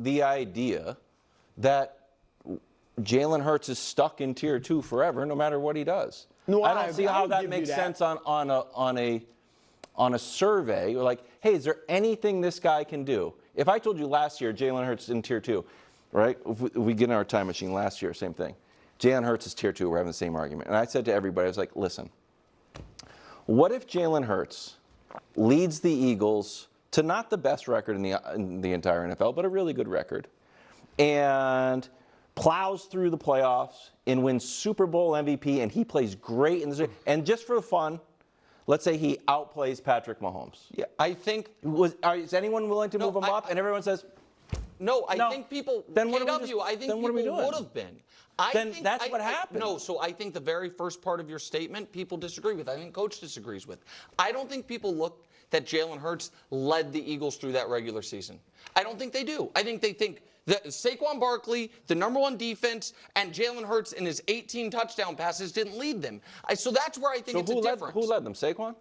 the idea that Jalen Hurts is stuck in tier 2 forever, no matter what he does. No, I don't see how that makes sense on a survey. Like, hey, is there anything this guy can do? If I told you last year Jalen Hurts in tier 2, right? If we get in our time machine last year, same thing. Jalen Hurts is tier 2. We're having the same argument. And I said to everybody, I was like, listen, what if Jalen Hurts leads the Eagles to not the best record in the entire NFL, but a really good record, and plows through the playoffs and wins Super Bowl MVP, and he plays great in the, and just for fun, let's say he outplays Patrick Mahomes. Yeah, I think. Is anyone willing to move him up? And everyone says, no. I think people. Then KW, I think people would have been. That's what happened. No, so I think the very first part of your statement, people disagree with. I think Coach disagrees with. I don't think people look that Jalen Hurts led the Eagles through that regular season. I don't think they do. I think they think that Saquon Barkley, the #1 defense, and Jalen Hurts in his 18 touchdown passes didn't lead them. So that's where I think it's a difference. Who led them? Saquon?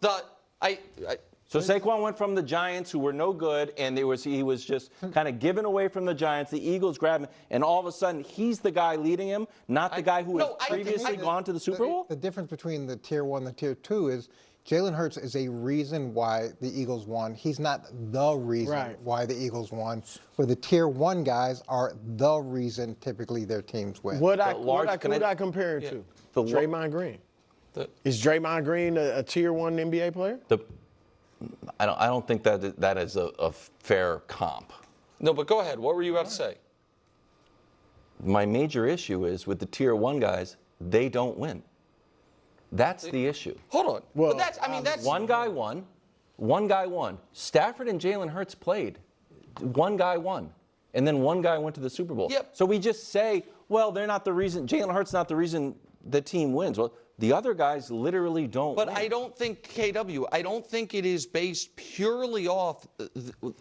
So Saquon went from the Giants, who were no good, and he was just kind of given away from the Giants. The Eagles grabbed him, and all of a sudden, he's the guy leading him, not the guy who had previously gone to the Super Bowl? The difference between the tier 1 and the tier 2 is Jalen Hurts is a reason why the Eagles won. He's not the reason why the Eagles won. Where the tier 1 guys are the reason typically their teams win. What I compare him to? Draymond Green. Is Draymond Green a tier 1 NBA player? I don't think that is a fair comp. No, but go ahead. What were you about to say? My major issue is with the tier 1 guys, they don't win. That's the issue. Hold on. Well, but that's one guy won. One guy won. Stafford and Jalen Hurts played. One guy won. And then one guy went to the Super Bowl. Yep. So we just say, well, they're not the reason. Jalen Hurts not the reason the team wins. Well, the other guys literally don't win. But I don't think, KW, I don't think it is based purely off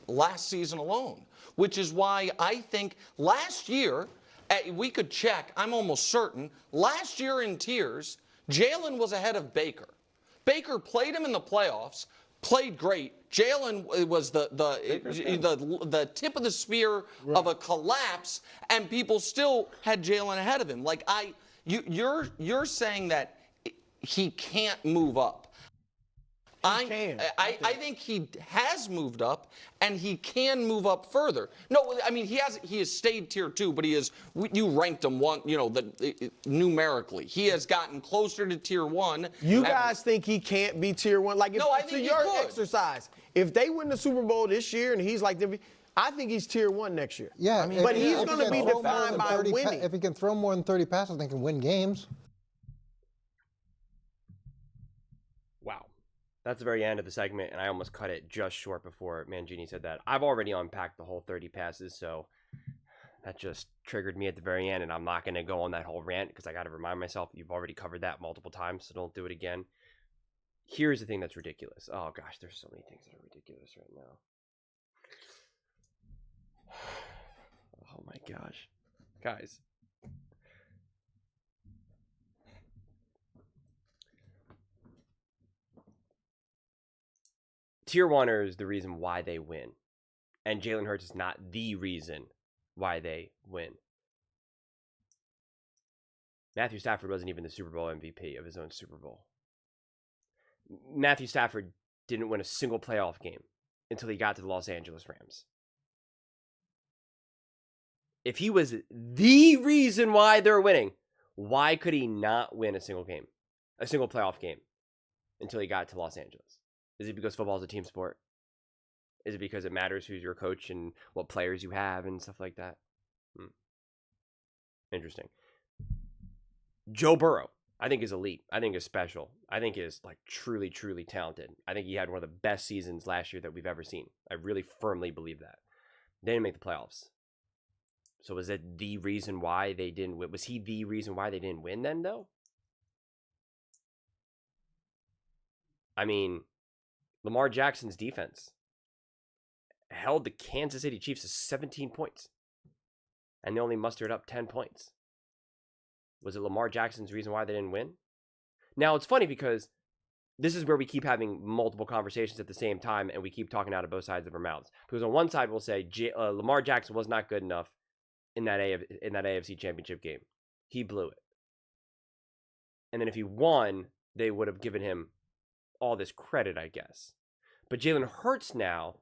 last season alone, which is why I think last year, we could check, I'm almost certain, last year in tiers, Jalen was ahead of Baker. Baker played him in the playoffs, played great. Jalen was the tip of the spear of a collapse, and people still had Jalen ahead of him. Like you're saying that he can't move up. I think he has moved up, and he can move up further. No, I mean he has stayed tier 2, but you ranked him one, numerically. He has gotten closer to tier 1. You guys think he can't be tier 1? Like, no, I think your exercise. If they win the Super Bowl this year and he's like, I think he's tier 1 next year. Yeah, but he's going to be defined by winning. If he can throw more than 30 passes, they can win games. Wow. That's the very end of the segment, and I almost cut it just short before Mangini said that. I've already unpacked the whole 30 passes, so that just triggered me at the very end, and I'm not going to go on that whole rant because I got to remind myself you've already covered that multiple times, so don't do it again. Here's the thing that's ridiculous. Oh, gosh, there's so many things that are ridiculous right now. Oh, my gosh. Guys. Tier 1er is the reason why they win. And Jalen Hurts is not the reason why they win. Matthew Stafford wasn't even the Super Bowl MVP of his own Super Bowl. Matthew Stafford didn't win a single playoff game until he got to the Los Angeles Rams. If he was the reason why they're winning, why could he not win a single playoff game until he got to Los Angeles? Is it because football is a team sport? Is it because it matters who's your coach and what players you have and stuff like that? Interesting. Joe Burrow, I think is elite. I think is special. I think is like truly, truly talented. I think he had one of the best seasons last year that we've ever seen. I really firmly believe that. They didn't make the playoffs. So was it the reason why they didn't win? Was he the reason why they didn't win then, though? I mean, Lamar Jackson's defense held the Kansas City Chiefs to 17 points. And they only mustered up 10 points. Was it Lamar Jackson's reason why they didn't win? Now, it's funny because this is where we keep having multiple conversations at the same time, and we keep talking out of both sides of our mouths. Because on one side, we'll say Lamar Jackson was not good enough in that AFC Championship game. He blew it. And then if he won, they would have given him all this credit, I guess. But Jalen Hurts now,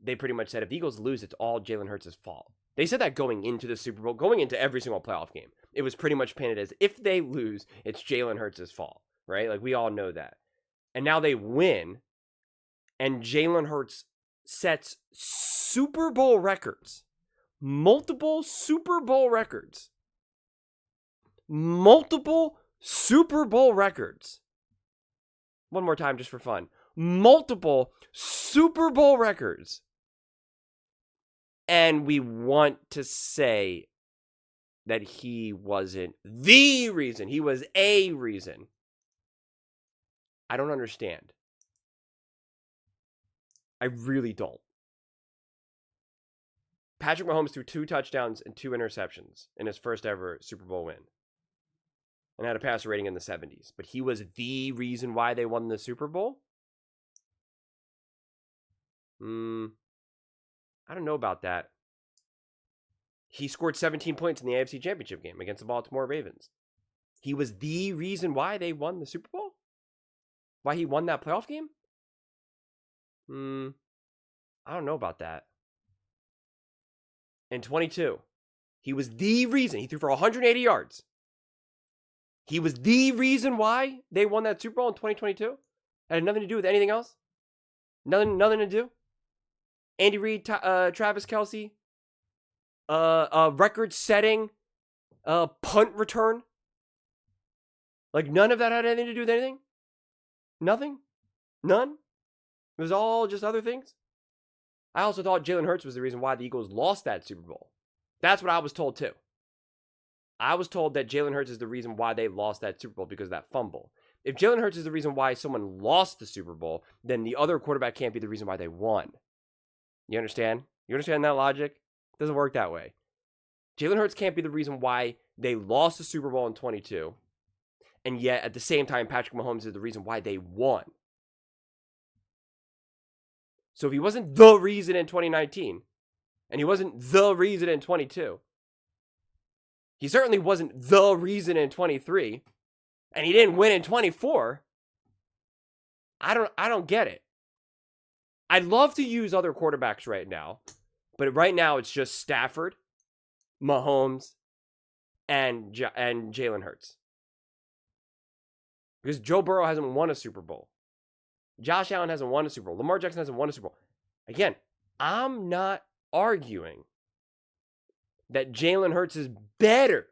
they pretty much said if the Eagles lose, it's all Jalen Hurts' fault. They said that going into the Super Bowl, going into every single playoff game. It was pretty much painted as if they lose, it's Jalen Hurts' fault, right? Like, we all know that. And now they win, and Jalen Hurts sets Super Bowl records. Multiple Super Bowl records. Multiple Super Bowl records. One more time just for fun. Multiple Super Bowl records. And we want to say that he wasn't the reason. He was a reason. I don't understand. I really don't. Patrick Mahomes threw 2 touchdowns and 2 interceptions in his first ever Super Bowl win. And had a passer rating in the 70s. But he was the reason why they won the Super Bowl? I don't know about that. He scored 17 points in the AFC Championship game against the Baltimore Ravens. He was the reason why they won the Super Bowl? Why he won that playoff game? I don't know about that. In 22, he was the reason. He threw for 180 yards. He was the reason why they won that Super Bowl in 2022. It had nothing to do with anything else. Nothing to do. Andy Reid, Travis Kelce, record-setting punt return. Like, none of that had anything to do with anything. Nothing. None. It was all just other things. I also thought Jalen Hurts was the reason why the Eagles lost that Super Bowl. That's what I was told too. I was told that Jalen Hurts is the reason why they lost that Super Bowl because of that fumble. If Jalen Hurts is the reason why someone lost the Super Bowl, then the other quarterback can't be the reason why they won. You understand? You understand that logic? It doesn't work that way. Jalen Hurts can't be the reason why they lost the Super Bowl in 22, and yet at the same time, Patrick Mahomes is the reason why they won. So if he wasn't the reason in 2019, and he wasn't the reason in 22, he certainly wasn't the reason in 23, and he didn't win in 24. I don't get it. I'd love to use other quarterbacks right now, but right now it's just Stafford, Mahomes, and Jalen Hurts. Because Joe Burrow hasn't won a Super Bowl. Josh Allen hasn't won a Super Bowl. Lamar Jackson hasn't won a Super Bowl. Again, I'm not arguing that Jalen Hurts is better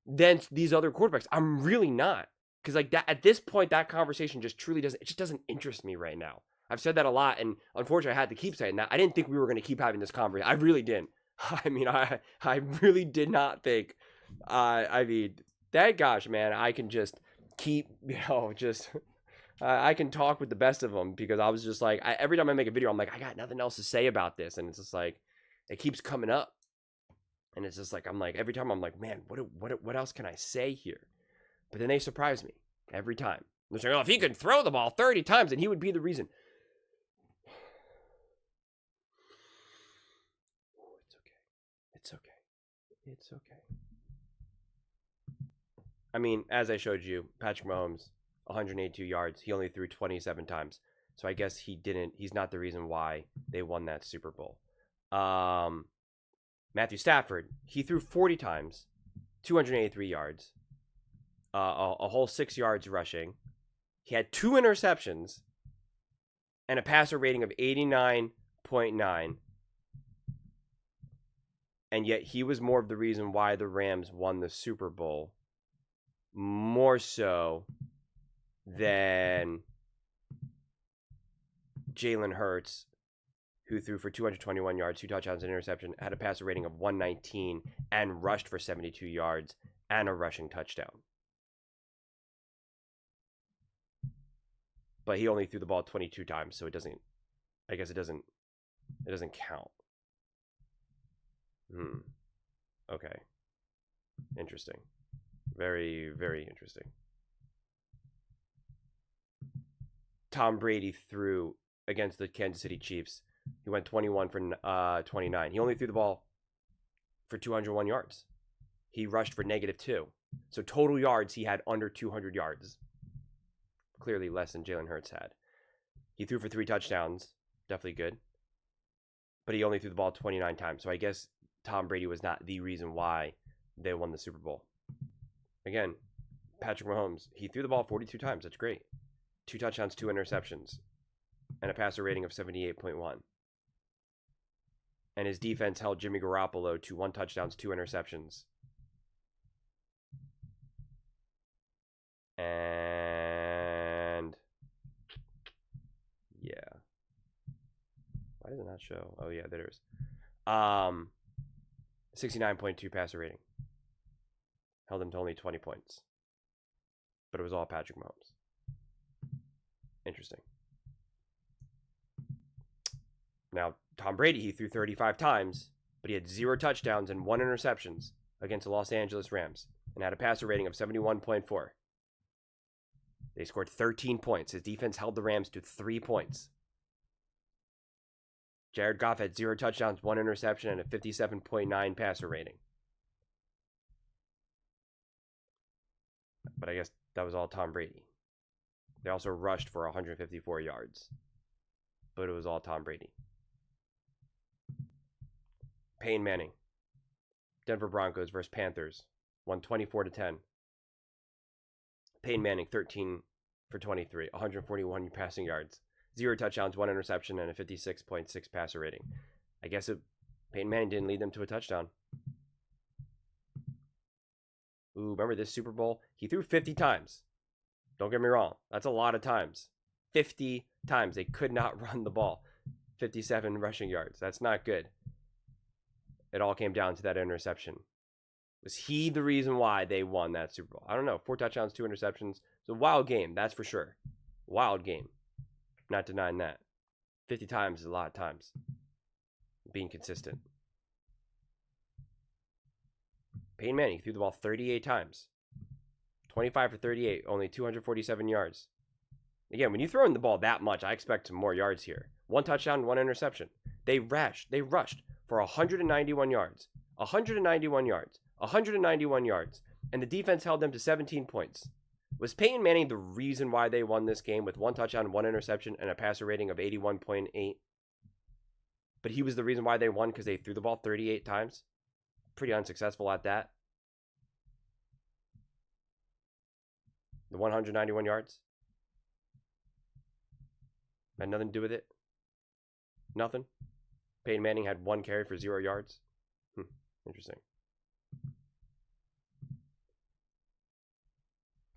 than these other quarterbacks. I'm really not. Because like that, at this point, that conversation just truly doesn't interest me right now. I've said that a lot, and unfortunately, I had to keep saying that. I didn't think we were going to keep having this conversation. I really didn't. I mean, I really did not think. I mean, that gosh, man, I can just keep, I can talk with the best of them because I was just like, every time I make a video, I'm like, I got nothing else to say about this, and it's just like, it keeps coming up, and it's just like, I'm like, every time I'm like, man, what else can I say here? But then they surprise me every time. They're saying, oh, if he could throw the ball 30 times, then he would be the reason. It's okay. I mean, as I showed you, Patrick Mahomes, 182 yards. He only threw 27 times. So I guess he's not the reason why they won that Super Bowl. Matthew Stafford, he threw 40 times, 283 yards, a whole 6 yards rushing. He had 2 interceptions and a passer rating of 89.9. And yet he was more of the reason why the Rams won the Super Bowl, more so than Jalen Hurts, who threw for 221 yards, 2 touchdowns, and interception, had a passer rating of 119, and rushed for 72 yards and a rushing touchdown. But he only threw the ball 22 times, so it doesn't count. Okay. Interesting. Very, very interesting. Tom Brady threw against the Kansas City Chiefs. He went 21 for 29. He only threw the ball for 201 yards. He rushed for -2. So total yards, he had under 200 yards. Clearly less than Jalen Hurts had. He threw for 3 touchdowns. Definitely good. But he only threw the ball 29 times. So I guess Tom Brady was not the reason why they won the Super Bowl. Again, Patrick Mahomes, he threw the ball 42 times. That's great. 2 touchdowns, 2 interceptions, and a passer rating of 78.1. And his defense held Jimmy Garoppolo to 1 touchdown, 2 interceptions. And yeah. Why does it not show? Oh yeah, there it is. 69.2 passer rating. Held him to only 20 points. But it was all Patrick Mahomes. Interesting. Now, Tom Brady, he threw 35 times, but he had 0 touchdowns and 1 interceptions against the Los Angeles Rams and had a passer rating of 71.4. They scored 13 points. His defense held the Rams to 3 points. Jared Goff had 0 touchdowns, 1 interception, and a 57.9 passer rating. But I guess that was all Tom Brady. They also rushed for 154 yards. But it was all Tom Brady. Peyton Manning. Denver Broncos versus Panthers. Won 24-10. Peyton Manning, 13 for 23. 141 passing yards. 0 touchdowns, 1 interception, and a 56.6 passer rating. I guess Peyton Manning didn't lead them to a touchdown. Ooh, remember this Super Bowl? He threw 50 times. Don't get me wrong. That's a lot of times. 50 times. They could not run the ball. 57 rushing yards. That's not good. It all came down to that interception. Was he the reason why they won that Super Bowl? I don't know. 4 touchdowns, 2 interceptions. It's a wild game, that's for sure. Wild game. Not denying that. 50 times is a lot of times. Being consistent. Peyton Manning threw the ball 38 times. 25 for 38, only 247 yards. Again, when you throw in the ball that much, I expect some more yards here. 1 touchdown, 1 interception. They rushed for 191 yards. 191 yards. 191 yards. And the defense held them to 17 points. Was Peyton Manning the reason why they won this game with 1 touchdown, 1 interception, and a passer rating of 81.8? But he was the reason why they won because they threw the ball 38 times. Pretty unsuccessful at that. The 191 yards had nothing to do with it. Nothing. Peyton Manning had 1 carry for 0 yards. Interesting.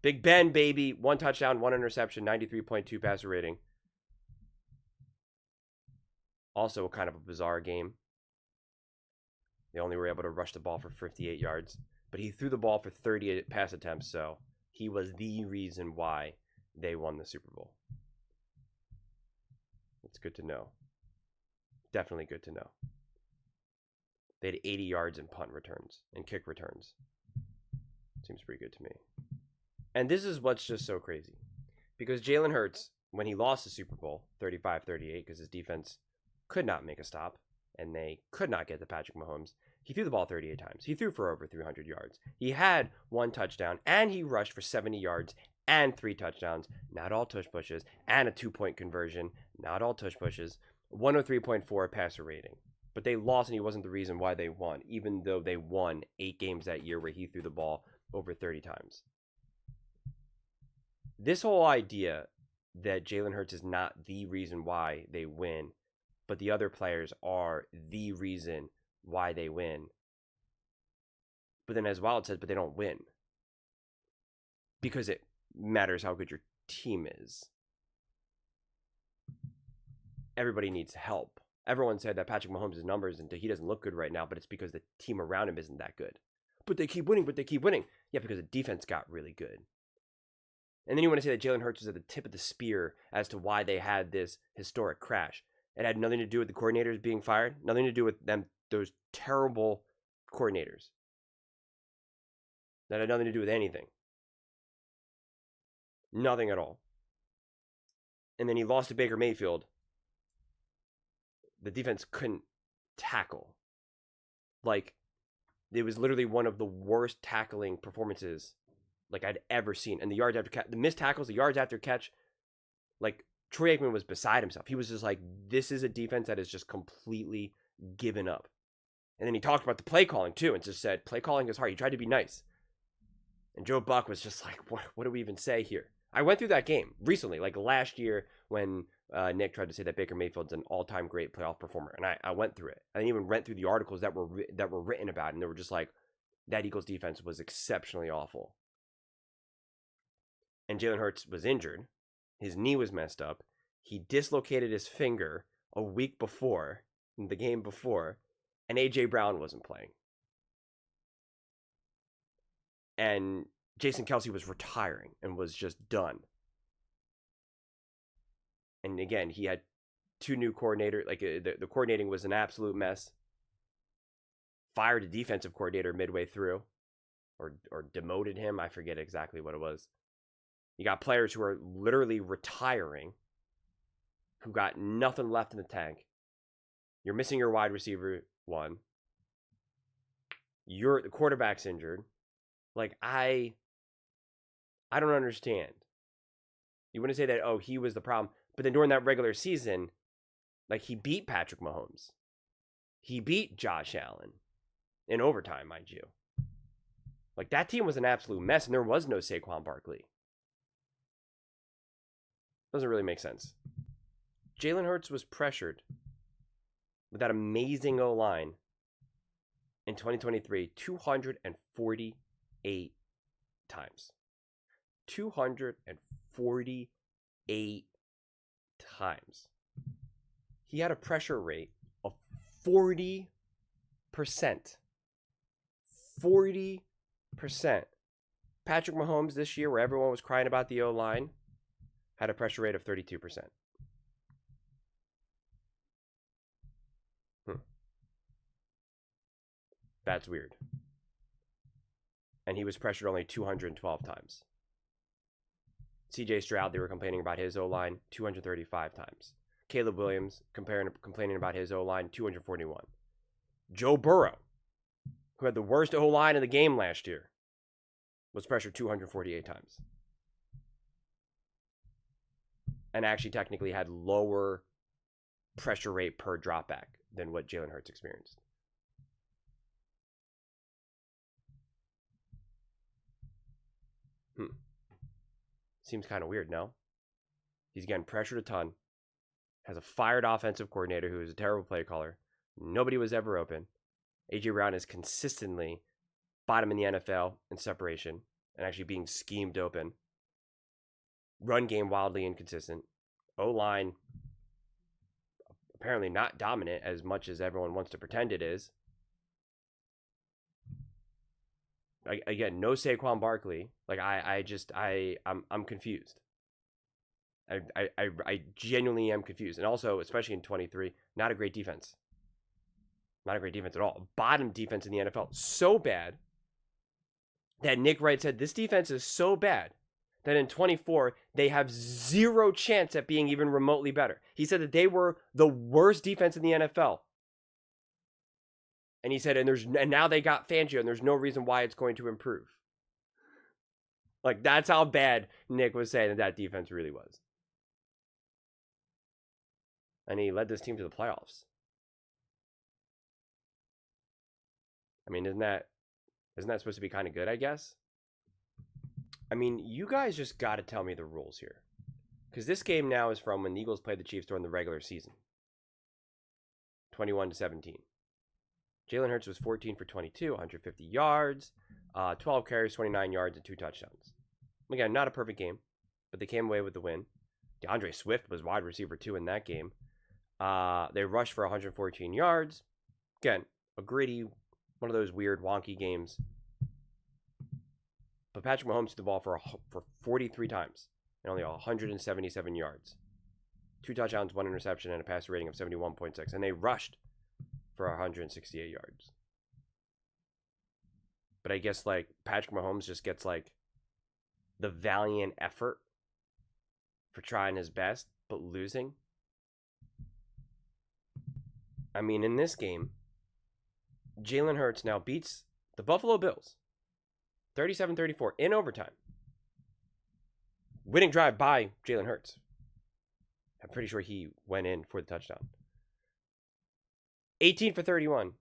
Big Ben, baby. 1 touchdown, 1 interception, 93.2 passer rating. Also kind of a bizarre game. They only were able to rush the ball for 58 yards. But he threw the ball for 30 pass attempts, so he was the reason why they won the Super Bowl. It's good to know. Definitely good to know. They had 80 yards in punt returns and kick returns. Seems pretty good to me. And this is what's just so crazy. Because Jalen Hurts, when he lost the Super Bowl, 35-38, because his defense could not make a stop, and they could not get to Patrick Mahomes, he threw the ball 38 times. He threw for over 300 yards. He had 1 touchdown, and he rushed for 70 yards and 3 touchdowns. Not all tush pushes. And a 2-point conversion. Not all tush pushes. 103.4 passer rating. But they lost, and he wasn't the reason why they won, even though they won 8 games that year where he threw the ball over 30 times. This whole idea that Jalen Hurts is not the reason why they win, but the other players are the reason why they win. But then as Wild said, but they don't win. Because it matters how good your team is. Everybody needs help. Everyone said that Patrick Mahomes' numbers and he doesn't look good right now, but it's because the team around him isn't that good. But they keep winning, Yeah, because the defense got really good. And then you want to say that Jalen Hurts was at the tip of the spear as to why they had this historic crash. It had nothing to do with the coordinators being fired, nothing to do with them, those terrible coordinators. That had nothing to do with anything. Nothing at all. and then he lost to Baker Mayfield, the defense couldn't tackle. Like, it was literally one of the worst tackling performances like I'd ever seen. And the yards after catch, the missed tackles, the yards after catch, like Troy Aikman was beside himself. He was just like, this is a defense that is just completely given up. And then he talked about the play calling too, and just said, play calling is hard. He tried to be nice. And Joe Buck was just like, what do we even say here? I went through that game recently, like last year when Nick tried to say that Baker Mayfield's an all-time great playoff performer. And I went through it. I even went through the articles that were written about it, and they were just like, that Eagles defense was exceptionally awful. And Jalen Hurts was injured. His knee was messed up. He dislocated his finger a week before, the game before, and A.J. Brown wasn't playing. And Jason Kelce was retiring and was just done. And again, he had 2 new coordinators. Like, the coordinating was an absolute mess. Fired a defensive coordinator midway through. Or demoted him. I forget exactly what it was. You got players who are literally retiring, who got nothing left in the tank. You're missing your wide receiver 1. The quarterback's injured. Like, I don't understand. You wouldn't say that, oh, he was the problem. But then during that regular season, like, he beat Patrick Mahomes. He beat Josh Allen in overtime, mind you. Like, that team was an absolute mess, and there was no Saquon Barkley. Doesn't really make sense. Jalen Hurts was pressured with that amazing O-line in 2023 248 times. 248 times. He had a pressure rate of 40%. 40%. Patrick Mahomes this year, where everyone was crying about the O-line, had a pressure rate of 32%. That's weird. And he was pressured only 212 times. CJ Stroud, they were complaining about his O-line 235 times. Caleb Williams complaining about his O-line 241. Joe Burrow, who had the worst O-line in the game last year, was pressured 248 times. And actually technically had lower pressure rate per dropback than what Jalen Hurts experienced. Seems kind of weird, no? He's getting pressured a ton. Has a fired offensive coordinator who is a terrible play caller. Nobody was ever open. A.J. Brown is consistently bottom in the NFL in separation and actually being schemed open. Run game wildly inconsistent. O-line apparently not dominant as much as everyone wants to pretend it is. Again, no Saquon Barkley. Like, I'm confused. I genuinely am confused. And also, especially in 23, not a great defense. Not a great defense at all. Bottom defense in the NFL. So bad that Nick Wright said this defense is so bad that in 24, they have zero chance at being even remotely better. He said that they were the worst defense in the NFL. And he said, and now they got Fangio, and there's no reason why it's going to improve. Like, that's how bad Nick was saying that defense really was. And he led this team to the playoffs. I mean, isn't that supposed to be kind of good, I guess? I mean, you guys just got to tell me the rules here. Because this game now is from when the Eagles played the Chiefs during the regular season. 21-17. Jalen Hurts was 14 for 22, 150 yards, 12 carries, 29 yards, and 2 touchdowns. Again, not a perfect game, but they came away with the win. DeAndre Swift was wide receiver 2 in that game. They rushed for 114 yards. Again, a gritty, one of those weird, wonky games. But Patrick Mahomes threw the ball for 43 times and only 177 yards. 2 touchdowns, 1 interception, and a passer rating of 71.6. And they rushed for 168 yards. But I guess, like, Patrick Mahomes just gets, like, the valiant effort for trying his best. but losing. I mean, in this game, Jalen Hurts now beats the Buffalo Bills 37-34 in overtime. Winning drive by Jalen Hurts. I'm pretty sure he went in for the touchdown. 18 for 31.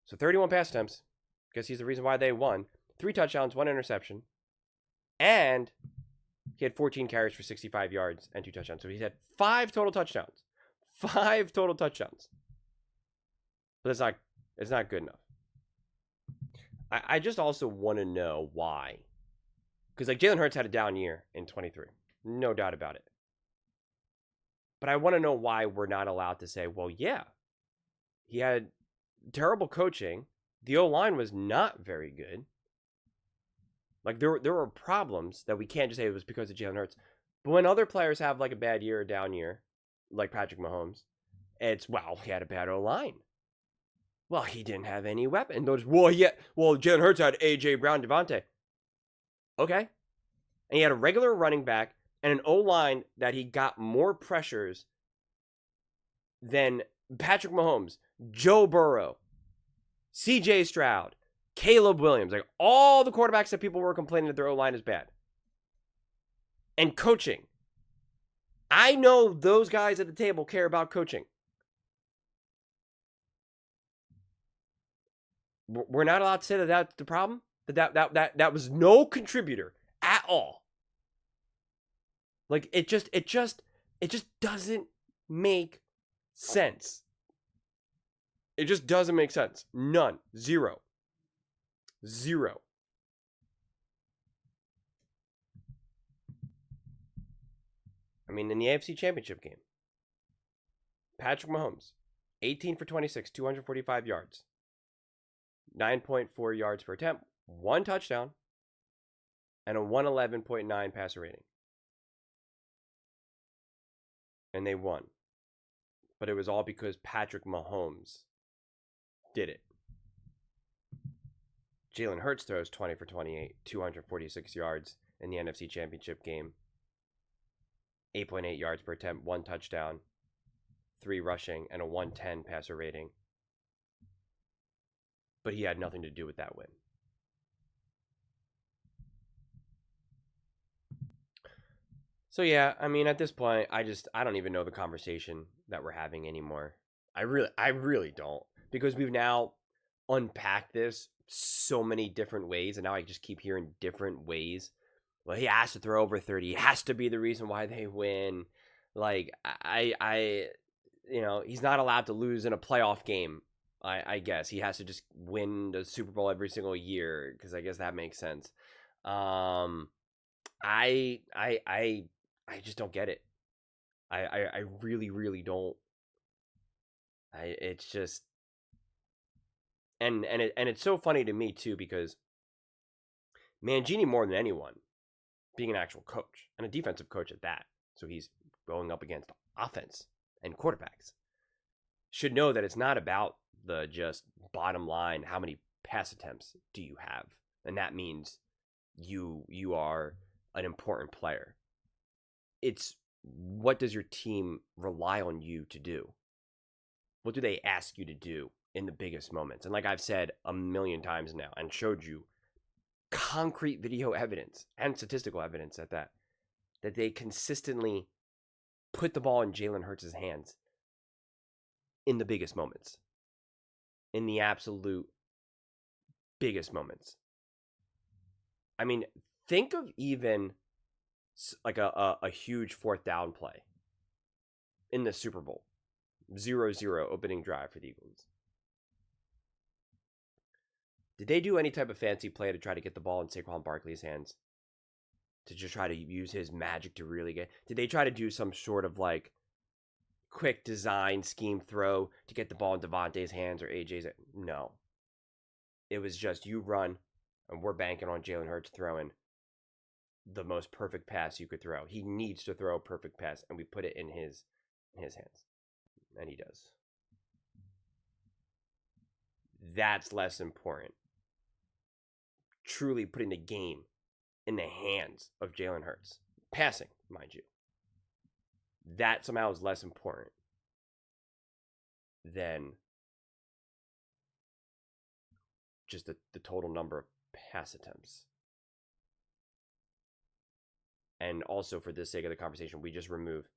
So 31 pass attempts. Guess he's the reason why they won. 3 touchdowns, 1 interception. And he had 14 carries for 65 yards and 2 touchdowns. So he had 5 total touchdowns. 5 total touchdowns. But it's not good enough. I just also want to know why. Because like Jalen Hurts had a down year in 23. No doubt about it. But I want to know why we're not allowed to say, well, yeah, he had terrible coaching. The O-line was not very good. Like there were problems that we can't just say it was because of Jalen Hurts. But when other players have like a bad year or down year, like Patrick Mahomes, it's, well, he had a bad O-line. Well, he didn't have any weapon. Well, Jalen Hurts had A.J. Brown, Devontae. Okay. And he had a regular running back and an O-line that he got more pressures than Patrick Mahomes, Joe Burrow, C.J. Stroud, Caleb Williams. Like all the quarterbacks that people were complaining that their O-line is bad. And coaching. I know those guys at the table care about coaching. We're not allowed to say that that's the problem. That was no contributor at all. Like it just doesn't make sense. It just doesn't make sense. None. Zero. I mean, in the AFC Championship game, Patrick Mahomes, 18 for 26, 245 yards. 9.4 yards per attempt, 1 touchdown, and a 111.9 passer rating. And they won. But it was all because Patrick Mahomes did it. Jalen Hurts throws 20 for 28, 246 yards in the NFC Championship game. 8.8 yards per attempt, 1 touchdown, 3 rushing, and a 110 passer rating. But he had nothing to do with that win. So yeah, I mean, at this point, I don't even know the conversation that we're having anymore. I really don't. Because we've now unpacked this so many different ways, and now I just keep hearing different ways. Well, he has to throw over 30. It has to be the reason why they win. Like, he's not allowed to lose in a playoff game. I guess he has to just win the Super Bowl every single year because I guess that makes sense. I just don't get it. I really don't. It's just and it's so funny to me too because Mangini more than anyone, being an actual coach and a defensive coach at that, so he's going up against offense and quarterbacks, should know that it's not about the just bottom line, how many pass attempts do you have? And that means you are an important player. It's what does your team rely on you to do? What do they ask you to do in the biggest moments? And like I've said a million times now and showed you concrete video evidence and statistical evidence at that they consistently put the ball in Jalen Hurts' hands in the biggest moments. In the absolute biggest moments. I mean, think of even like a huge 4th down play in the Super Bowl. 0-0 opening drive for the Eagles. Did they do any type of fancy play to try to get the ball in Saquon Barkley's hands? To just try to use his magic to really get... Did they try to do some sort of like quick design scheme throw to get the ball in Devontae's hands or AJ's? No. It was just you run, and we're banking on Jalen Hurts throwing the most perfect pass you could throw. He needs to throw a perfect pass, and we put it in his hands. And he does. That's less important. Truly putting the game in the hands of Jalen Hurts. Passing, mind you. that somehow is less important than just the total number of pass attempts. And also, for the sake of the conversation, we just remove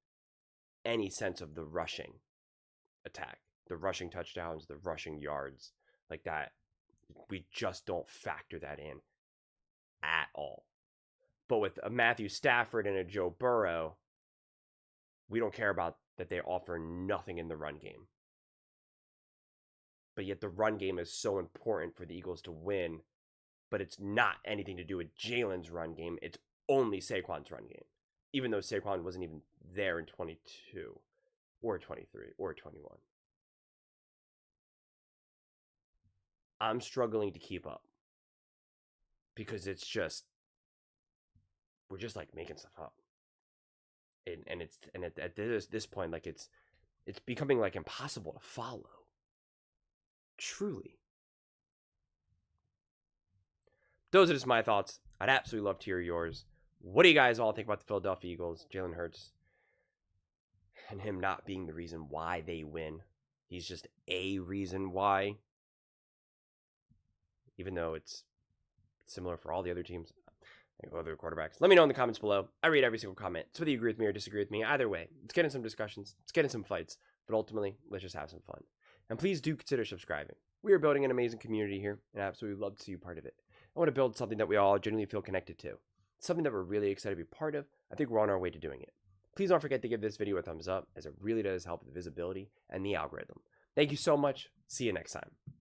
any sense of the rushing attack, the rushing touchdowns, the rushing yards, like that. We just don't factor that in at all. But with a Matthew Stafford and a Joe Burrow, we don't care about that. They offer nothing in the run game. But yet the run game is so important for the Eagles to win, but it's not anything to do with Jalen's run game. It's only Saquon's run game, even though Saquon wasn't even there in 22 or 23 or 21. I'm struggling to keep up because it's just, we're just like making stuff up. And at this point, like it's becoming like impossible to follow. Truly. Those are just my thoughts. I'd absolutely love to hear yours. What do you guys all think about the Philadelphia Eagles, Jalen Hurts, and him not being the reason why they win? He's just a reason why. Even though it's similar for all the other teams, other quarterbacks. Let me know in the comments below. I read every single comment. So whether you agree with me or disagree with me, either way, let's get in some discussions. Let's get in some fights. But ultimately, let's just have some fun. And please do consider subscribing. We are building an amazing community here, and I absolutely love to see you part of it. I want to build something that we all genuinely feel connected to. Something that we're really excited to be part of. I think we're on our way to doing it. Please don't forget to give this video a thumbs up, as it really does help with the visibility and the algorithm. Thank you so much. See you next time.